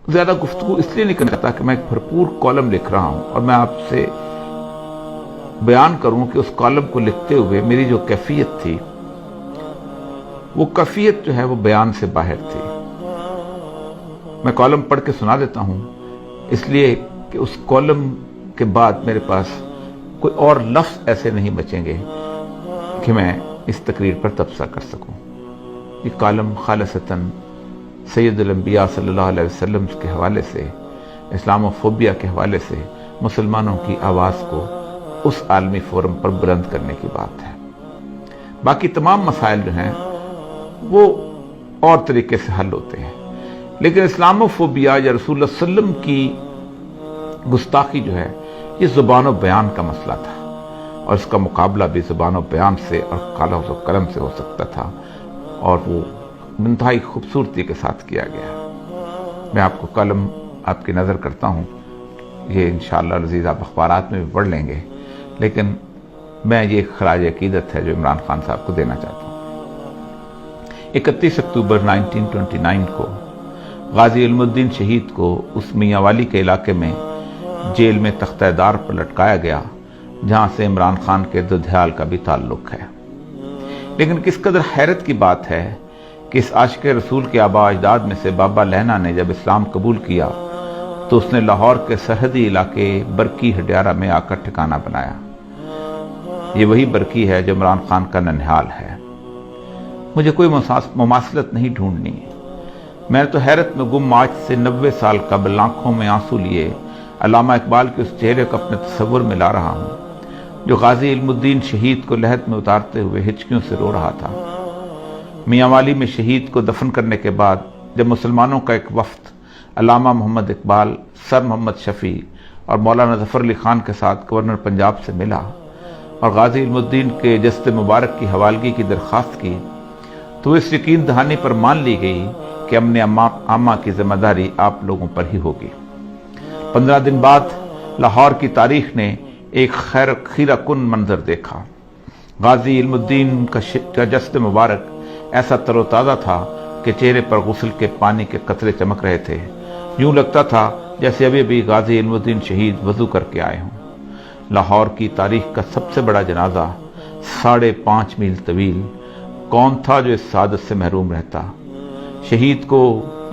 زیادہ گفتگو اس لیے نہیں کرنا چاہتا کہ میں ایک بھرپور کالم لکھ رہا ہوں اور میں آپ سے بیان کروں کہ اس کالم کو لکھتے ہوئے میری جو کیفیت تھی وہ کیفیت جو ہے وہ بیان سے باہر تھی۔ میں کالم پڑھ کے سنا دیتا ہوں اس لیے کہ اس کالم کے بعد میرے پاس کوئی اور لفظ ایسے نہیں بچیں گے کہ میں اس تقریر پر تبصرہ کر سکوں۔ یہ کالم خالصتاً سید الانبیاء صلی اللہ علیہ وسلم کے حوالے سے، اسلام فوبیا کے حوالے سے مسلمانوں کی آواز کو اس عالمی فورم پر بلند کرنے کی بات ہے۔ باقی تمام مسائل جو ہیں وہ اور طریقے سے حل ہوتے ہیں، لیکن اسلام فوبیا یا رسول اللہ صلی اللہ علیہ وسلم کی گستاخی جو ہے یہ زبان و بیان کا مسئلہ تھا، اور اس کا مقابلہ بھی زبان و بیان سے اور قلم و قلم سے ہو سکتا تھا، اور وہ انتہائی خوبصورتی کے ساتھ کیا گیا۔ میں آپ کو کالم آپ کی نظر کرتا ہوں، یہ انشاءاللہ عزیز آپ اخبارات میں بھی پڑھ لیں گے، لیکن میں یہ خراج عقیدت ہے جو عمران خان صاحب کو دینا چاہتا ہوں۔ 31 اکتوبر 1929 کو غازی علم الدین شہید کو اس میاں والی کے علاقے میں جیل میں تختہ دار پر لٹکایا گیا، جہاں سے عمران خان کے دودھیال کا بھی تعلق ہے۔ لیکن کس قدر حیرت کی بات ہے کہ اس عاشق رسول کے آباء اجداد میں سے بابا لہنا نے جب اسلام قبول کیا تو اس نے لاہور کے سرحدی علاقے برکی ہڈیارہ میں آ کر ٹھکانہ بنایا۔ یہ وہی برکی ہے جو عمران خان کا ننہال ہے۔ مجھے کوئی مماثلت نہیں ڈھونڈنی، میں تو حیرت میں گم آج سے 90 سال قبل آنکھوں میں آنسو لیے علامہ اقبال کے اس چہرے کو اپنے تصور میں لا رہا ہوں جو غازی علم الدین شہید کو لحد میں اتارتے ہوئے ہچکیوں سے رو رہا تھا۔ میاں والی میں شہید کو دفن کرنے کے بعد جب مسلمانوں کا ایک وفد علامہ محمد اقبال، سر محمد شفیع اور مولانا ظفر علی خان کے ساتھ گورنر پنجاب سے ملا اور غازی علم الدین کے جسد مبارک کی حوالگی کی درخواست کی تو اس یقین دہانی پر مان لی گئی کہ امن عامہ کی ذمہ داری آپ لوگوں پر ہی ہوگی۔ 15 دن بعد لاہور کی تاریخ نے ایک خیرہ کن منظر دیکھا۔ غازی علم الدین کا جسد مبارک ایسا تر و تازہ تھا کہ چہرے پر غسل کے پانی کے قطرے چمک رہے تھے، یوں لگتا تھا جیسے ابھی ابھی غازی علم الدین شہید وضو کر کے آئے ہوں۔ لاہور کی تاریخ کا سب سے بڑا جنازہ 5.5 میل طویل کون تھا جو اس سعادت سے محروم رہتا؟ شہید کو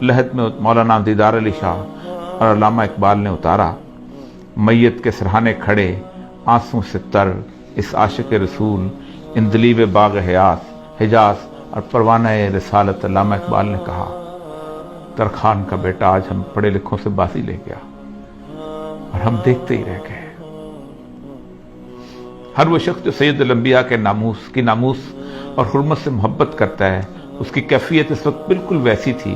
لحد میں مولانا دیدار علی شاہ اور علامہ اقبال نے اتارا۔ میت کے سرہانے کھڑے آنسوں سے تر اس عاشق رسول اندلیب باغ حجاز اور پروانہ رسالت علامہ اقبال نے کہا، ترخان کا بیٹا آج ہم پڑھے لکھوں سے بازی لے گیا اور ہم دیکھتے ہی رہ گئے۔ ہر وہ شخص جو سید الانبیاء کے ناموس اور حرمت سے محبت کرتا ہے، اس کی کیفیت اس وقت بالکل ویسی تھی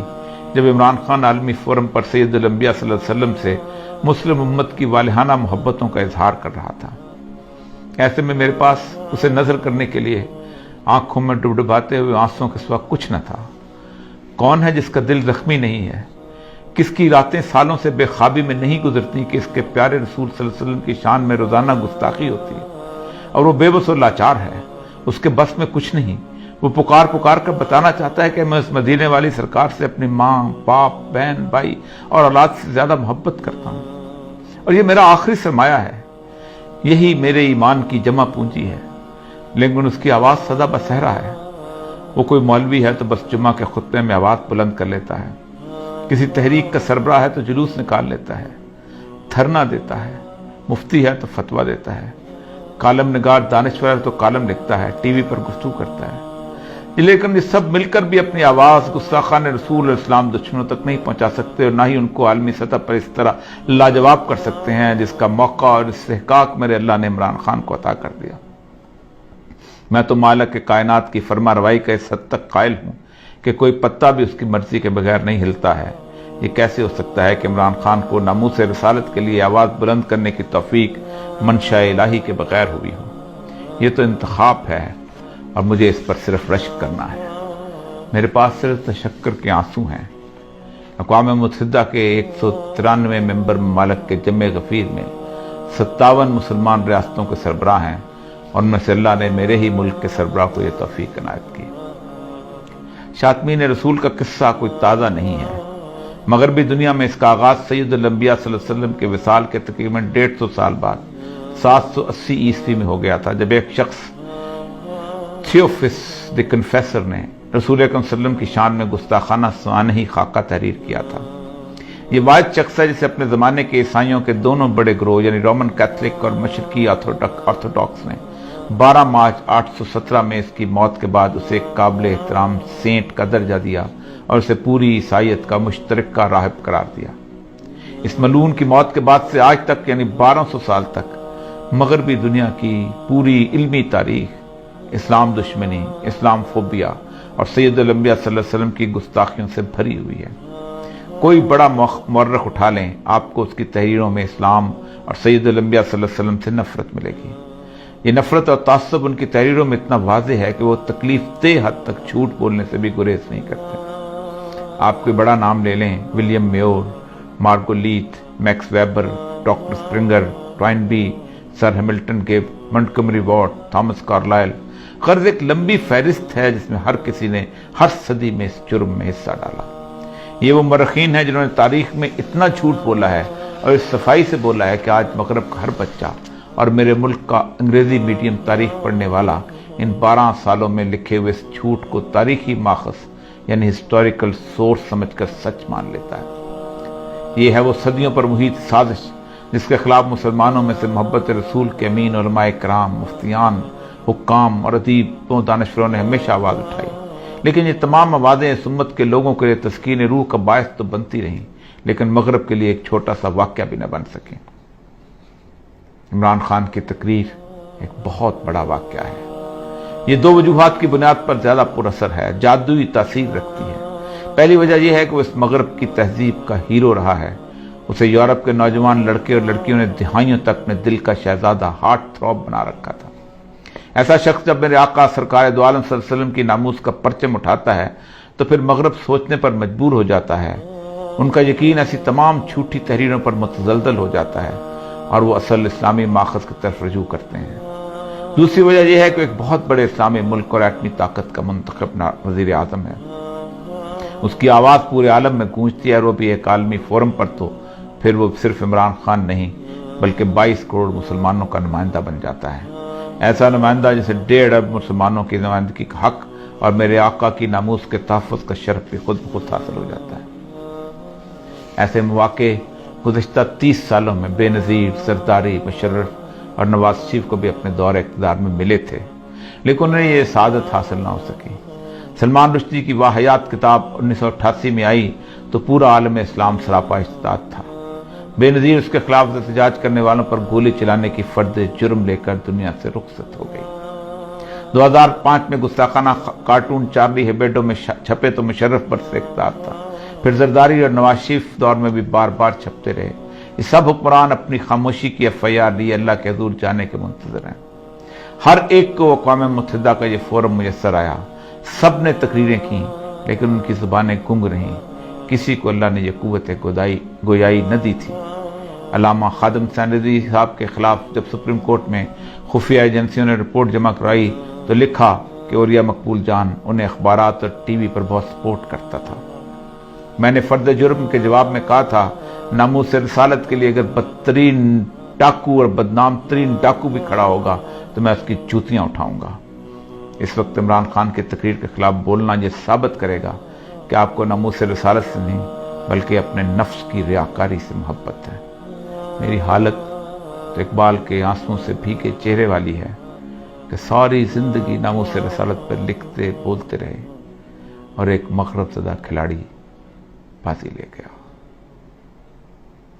جب عمران خان عالمی فورم پر سید الانبیاء صلی اللہ علیہ وسلم سے مسلم امت کی والہانہ محبتوں کا اظہار کر رہا تھا۔ ایسے میں میرے پاس اسے نظر کرنے کے لیے آنکھوں میں ڈبڈباتے ہوئے آنسوں کے سوا کچھ نہ تھا۔ کون ہے جس کا دل زخمی نہیں ہے؟ کس کی راتیں سالوں سے بے خوابی میں نہیں گزرتی کہ اس کے پیارے رسول صلی اللہ علیہ وسلم کی شان میں روزانہ گستاخی ہوتی ہے اور وہ بے بس و لاچار ہے، اس کے بس میں کچھ نہیں۔ وہ پکار کر بتانا چاہتا ہے کہ میں اس مدینے والی سرکار سے اپنی ماں، باپ، بہن، بھائی اور اولاد سے زیادہ محبت کرتا ہوں، اور یہ میرا آخری سرمایہ ہے، یہی میرے ایمان کی جمع پونجی ہے۔ لیکن اس کی آواز سدا بصہرا ہے۔ وہ کوئی مولوی ہے تو بس جمعہ کے خطبے میں آواز بلند کر لیتا ہے، کسی تحریک کا سربراہ ہے تو جلوس نکال لیتا ہے، دھرنا دیتا ہے، مفتی ہے تو فتویٰ دیتا ہے، کالم نگار دانشور ہے تو کالم لکھتا ہے، ٹی وی پر گفتگو کرتا ہے۔ لیکن یہ سب مل کر بھی اپنی آواز گستاخان رسول اسلام دشمنوں تک نہیں پہنچا سکتے، اور نہ ہی ان کو عالمی سطح پر اس طرح لاجواب کر سکتے ہیں جس کا موقع اور استحقاق میرے اللہ نے عمران خان کو عطا کر دیا۔ میں تو مالک کائنات کی فرما روائی کا اس حد تک قائل ہوں کہ کوئی پتا بھی اس کی مرضی کے بغیر نہیں ہلتا ہے۔ یہ کیسے ہو سکتا ہے کہ عمران خان کو ناموس رسالت کے لیے آواز بلند کرنے کی توفیق منشاء الہی کے بغیر ہوئی ہو؟ یہ تو انتخاب ہے اور مجھے اس پر صرف رشک کرنا ہے۔ میرے پاس صرف تشکر کے آنسو ہیں۔ اقوام متحدہ کے 193 ممبر ممالک کے جمع غفیر میں 57 مسلمان ریاستوں کے سربراہ ہیں، اور ان میں سے اللہ نے میرے ہی ملک کے سربراہ کو یہ توفیق عنایت کی۔ شاطمین رسول کا قصہ کوئی تازہ نہیں ہے، مغربی دنیا میں اس کا آغاز سید الانبیاء صلی اللہ علیہ وسلم کے وصال کے تقریباً 150 سال بعد 780 عیسوی میں ہو گیا تھا، جب ایک شخص تھیوفس دی کنفیسر نے رسول اکرم صلی اللہ علیہ وسلم کی شان میں گستاخانہ سوانحی خاکہ تحریر کیا تھا۔ یہ واحد شخص ہے جسے اپنے زمانے کے عیسائیوں کے دونوں بڑے گروہ یعنی رومن کیتھولک اور مشرقی آرتھوڈاکس نے 12 مارچ 817 میں اس کی موت کے بعد اسے ایک قابل احترام سینٹ کا درجہ دیا اور اسے پوری عیسائیت کا مشترکہ راہب قرار دیا۔ اس ملعون کی موت کے بعد سے آج تک یعنی 1200 سال تک مغربی دنیا کی پوری علمی تاریخ اسلام دشمنی، اسلام فوبیا اور سید الانبیاء صلی اللہ علیہ وسلم کی گستاخیوں سے بھری ہوئی ہے۔ کوئی بڑا مورخ اٹھا لیں، آپ کو اس کی تحریروں میں اسلام اور سید الانبیاء صلی اللہ علیہ وسلم سے نفرت ملے گی۔ یہ نفرت اور تعصب ان کی تحریروں میں اتنا واضح ہے کہ وہ تکلیف دہ حد تک جھوٹ بولنے سے بھی گریز نہیں کرتے۔ آپ کوئی بڑا نام لے لیں، William Muir, Margoliouth, Max Weber, doctor Sprenger, Toynbee, sir Hamilton Gibb, Montgomery Watt, Thomas Carlyle, غرض ایک لمبی فہرست ہے جس میں ہر کسی نے ہر صدی میں اس جرم میں حصہ ڈالا۔ یہ وہ مورخین ہیں جنہوں نے تاریخ میں اتنا جھوٹ بولا ہے اور اس صفائی سے بولا ہے کہ آج مغرب کا ہر بچہ اور میرے ملک کا انگریزی میڈیم تاریخ پڑھنے والا ان 12 سالوں میں لکھے ہوئے اس جھوٹ کو تاریخی ماخذ یعنی ہسٹوریکل سورس سمجھ کر سچ مان لیتا ہے۔ یہ ہے وہ صدیوں پر محیط سازش جس کے خلاف مسلمانوں میں سے محبت رسول کے امین علماء کرام، مفتیان، حکام اور ادیب و دانشوروں نے ہمیشہ آواز اٹھائی، لیکن یہ تمام آوازیں اس امت کے لوگوں کے لیے تسکین روح کا باعث تو بنتی رہیں، لیکن مغرب کے لیے ایک چھوٹا سا واقعہ بھی نہ بن سکیں۔ عمران خان کی تقریر ایک بہت بڑا واقعہ ہے۔ یہ 2 وجوہات کی بنیاد پر زیادہ پر اثر ہے، جادوئی تاثیر رکھتی ہے۔ پہلی وجہ یہ ہے کہ وہ اس مغرب کی تہذیب کا ہیرو رہا ہے۔ اسے یورپ کے نوجوان لڑکے اور لڑکیوں نے دہائیوں تک اپنے دل کا شہزادہ، ہارٹ تھروب بنا رکھا تھا۔ ایسا شخص جب میرے آقا سرکار دو عالم صلی اللہ علیہ وسلم کی ناموس کا پرچم اٹھاتا ہے تو پھر مغرب سوچنے پر مجبور ہو جاتا ہے۔ ان کا یقین ایسی تمام جھوٹی تحریروں پر متزلزل ہو جاتا ہے اور وہ اصل اسلامی ماخذ کی طرف رجوع کرتے ہیں۔ دوسری وجہ یہ ہے کہ ایک بہت بڑے اسلامی ملک اور ایٹمی طاقت کا منتخب وزیر اعظم ہے۔ اس کی آواز پورے عالم میں گونجتی ہے اور وہ بھی ایک عالمی فورم پر، تو پھر وہ صرف عمران خان نہیں بلکہ 22 کروڑ مسلمانوں کا نمائندہ بن جاتا ہے۔ ایسا نمائندہ جسے 1.5 ارب مسلمانوں کی نمائندگی کا حق اور میرے آقا کی ناموس کے تحفظ کا شرف بھی خود بخود حاصل ہو جاتا ہے۔ ایسے مواقع گزشتہ 30 سالوں میں بے نظیر زرداری، مشرف اور نواز شریف کو بھی اپنے دور اقتدار میں ملے تھے، لیکن انہیں یہ سعادت حاصل نہ ہو سکی۔ سلمان رشدی کی واحیات کتاب 1988 میں آئی تو پورا عالم اسلام سراپا اشتداد تھا۔ بے نظیر اس کے خلاف احتجاج کرنے والوں پر گولی چلانے کی فرد جرم لے کر دنیا سے رخصت ہو گئی۔ 2005 میں گستاخانہ کارٹون چارلی ہیبیڈو میں چھپے تو مشرف برس اقتدار تھا، پھر زرداری اور نواز شریف دور میں بھی بار بار چھپتے رہے۔ یہ سب حکمران اپنی خاموشی کی FIR لیے اللہ کے حضور جانے کے منتظر ہیں۔ ہر ایک کو اقوام متحدہ کا یہ فورم میسر آیا، سب نے تقریریں کیں لیکن ان کی زبانیں گنگ رہیں، کسی کو اللہ نے یہ قوت گویائی نہ دی تھی۔ علامہ خادم حسین رضوی صاحب کے خلاف جب سپریم کورٹ میں خفیہ ایجنسیوں نے رپورٹ جمع کرائی تو لکھا کہ اوریا مقبول جان انہیں اخبارات اور ٹی وی پر بہت سپورٹ کرتا تھا۔ میں نے فرد جرم کے جواب میں کہا تھا، ناموس رسالت کے لیے اگر بدترین ڈاکو اور بدنام ترین ڈاکو بھی کھڑا ہوگا تو میں اس کی جوتیاں اٹھاؤں گا۔ اس وقت عمران خان کی تقریر کے خلاف بولنا یہ ثابت کرے گا کہ آپ کو ناموس رسالت سے نہیں بلکہ اپنے نفس کی ریاکاری سے محبت ہے۔ میری حالت تو اقبال کے آنسوؤں سے بھیگے چہرے والی ہے کہ ساری زندگی ناموس رسالت پر لکھتے بولتے رہے اور ایک مغرب زدہ کھلاڑی بازی لے گیا۔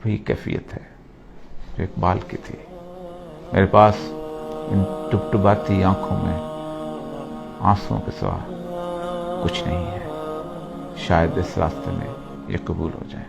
وہی کیفیت ہے جو اقبال کی تھی۔ میرے پاس ان ٹپٹپاتی آنکھوں میں آنسوؤں کے سوا کچھ نہیں ہے، شاید اس راستے میں یہ قبول ہو جائے۔